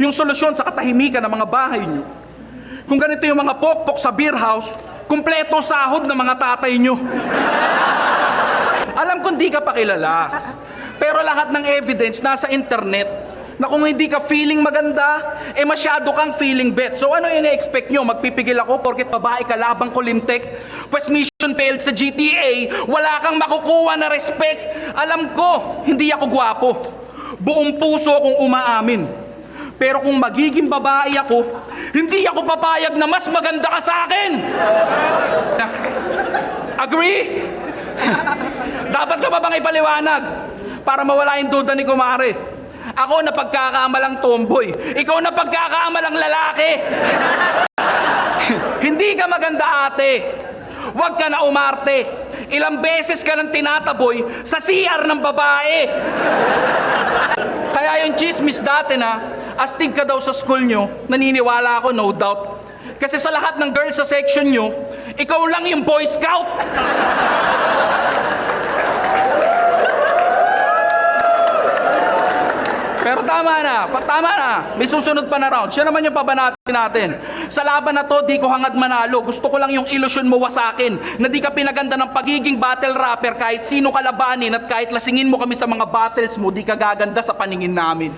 yung solusyon sa katahimikan ng mga bahay nyo. Kung ganito yung mga pokpok sa beer house, kumpleto sahod ng mga tatay nyo. Alam kong di ka pa kilala, pero lahat ng evidence nasa internet na kung hindi ka feeling maganda, masyado kang feeling bet. So ano ina-expect nyo? Magpipigil ako porket babae ka labang kulimtek? Pues mission failed sa GTA, wala kang makukuha na respect. Alam ko, hindi ako gwapo. Buong puso akong umaamin. Pero kung magiging babae ako, hindi ako papayag na mas maganda ka sa akin. Agree? Dapat ka ba bang ipaliwanag para mawala yung duda ni Kumare? Ako na pagkakaamalang tomboy, ikaw na pagkakaamalang lalaki. Hindi ka maganda, ate. Huwag ka na umarte. Ilang beses ka nang tinataboy sa CR ng babae. Kaya yung chismis dati na astig ka daw sa school nyo, naniniwala ako, no doubt. Kasi sa lahat ng girls sa section nyo, ikaw lang yung Boy Scout. Pero tama na, may susunod pa na round. Siya naman yung pabanati natin. Sa laban na to, di ko hangad manalo. Gusto ko lang yung ilusyon mo wasakin, na di ka pinaganda ng pagiging battle rapper kahit sino kalabanin, at kahit lasingin mo kami sa mga battles mo, di ka gaganda sa paningin namin.